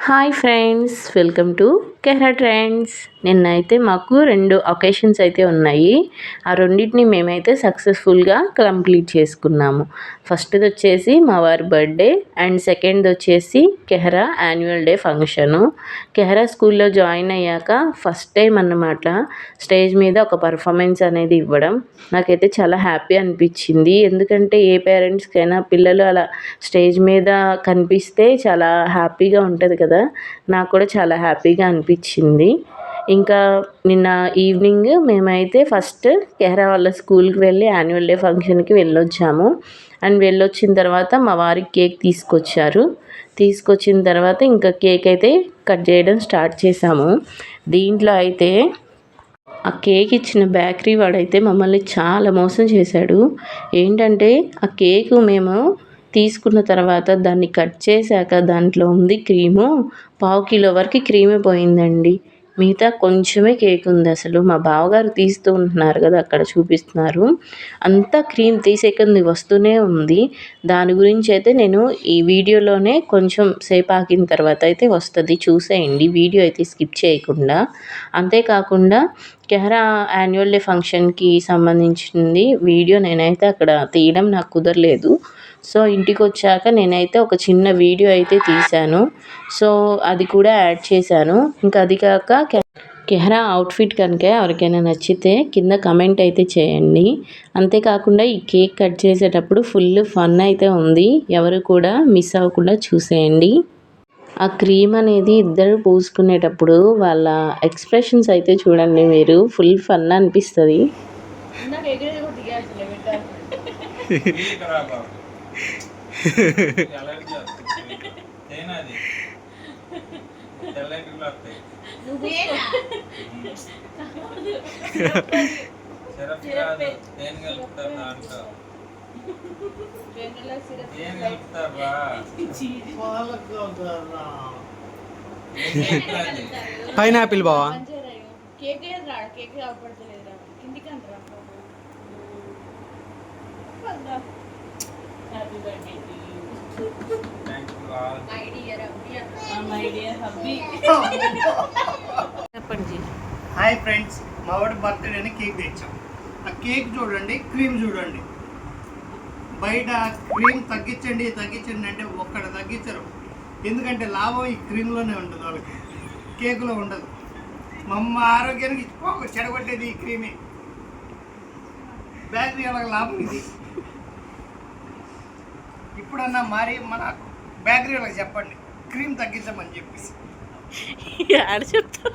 Hi friends, welcome to కెహరా trends. నిన్నైతే మాకు 2 అకేషన్స్ అయితే ఉన్నాయి. ఆ రెండింటిని మేమైతే సక్సెస్ఫుల్గా కంప్లీట్ చేసుకున్నాము. ఫస్ట్ది వచ్చేసి మా వారి బర్త్డే అండ్ సెకండ్ది వచ్చేసి కెహరా యాన్యువల్ డే ఫంక్షను. కెహరా స్కూల్లో జాయిన్ అయ్యాక ఫస్ట్ టైం అన్నమాట స్టేజ్ మీద ఒక పర్ఫార్మెన్స్ అనేది ఇవ్వడం. నాకైతే చాలా హ్యాపీ అనిపించింది. ఎందుకంటే ఏ పేరెంట్స్కైనా పిల్లలు అలా స్టేజ్ మీద కనిపిస్తే చాలా హ్యాపీగా ఉంటుంది కదా. నాకు కూడా చాలా హ్యాపీగా అనిపించింది. ఇంకా నిన్న ఈవినింగ్ మేమైతే ఫస్ట్ కెహరా వాళ్ళ స్కూల్కి వెళ్ళి యాన్యువల్ డే ఫంక్షన్కి వెళ్ళొచ్చాము. అండ్ వెళ్ళొచ్చిన తర్వాత మా వారికి కేక్ తీసుకొచ్చారు. తీసుకొచ్చిన తర్వాత ఇంకా కేక్ అయితే కట్ చేయడం స్టార్ట్ చేసాము. దీంట్లో అయితే ఆ కేక్ ఇచ్చిన బేకరీ వాడైతే మమ్మల్ని చాలా మోసం చేశాడు. ఏంటంటే ఆ కేకు మేము తీసుకున్న తర్వాత దాన్ని కట్ చేశాక దాంట్లో ఉంది క్రీము, పావు కిలో వరకు క్రీమే పోయిందండి. మిగతా కొంచెమే కేక్ ఉంది. అసలు మా బావగారు తీస్తూ ఉంటున్నారు కదా, అక్కడ చూపిస్తున్నారు, అంతా క్రీమ్ తీసేకంది వస్తూనే ఉంది. దాని గురించి అయితే నేను ఈ వీడియోలోనే కొంచెం సేపు ఆగిన తర్వాత అయితే వస్తుంది, చూసేయండి వీడియో అయితే స్కిప్ చేయకుండా. అంతేకాకుండా కెహరా యాన్యువల్ డే ఫంక్షన్కి సంబంధించింది వీడియో నేనైతే అక్కడ తీయడం నాకు కుదరలేదు. సో ఇంటికి వచ్చాక నేనైతే ఒక చిన్న వీడియో అయితే తీశాను. సో అది కూడా యాడ్ చేశాను. ఇంకా అది కాక కెహరా అవుట్ఫిట్ కనుక ఎవరికైనా నచ్చితే కింద కమెంట్ అయితే చేయండి. అంతేకాకుండా ఈ కేక్ కట్ చేసేటప్పుడు ఫుల్ ఫన్ అయితే ఉంది. ఎవరు కూడా మిస్ అవ్వకుండా చూసేయండి. ఆ క్రీమ్ అనేది ఇద్దరు పూసుకునేటప్పుడు వాళ్ళ ఎక్స్ప్రెషన్స్ అయితే చూడండి మీరు, ఫుల్ ఫన్ అనిపిస్తుంది. పైనాపిల్ బావా హాయ్ ఫ్రెండ్స్, మా వాడి బర్త్డేని కేక్ తెచ్చాం. ఆ కేక్ చూడండి, క్రీమ్ చూడండి. బయట క్రీమ్ తగ్గించండి అంటే ఒక్కడ తగ్గించరు. ఎందుకంటే లాభం ఈ క్రీమ్లోనే ఉంటుంది, వాళ్ళకి కేకులో ఉండదు. మా అమ్మ ఆరోగ్యానికి చెడగొట్టేది ఈ క్రీమే. బేకరీ వాళ్ళకి లాభం ఇది. ఇప్పుడన్నా మరి మన బేకరీ వాళ్ళకి చెప్పండి, క్రీమ్ తగ్గించమని చెప్పేసి. చెప్తా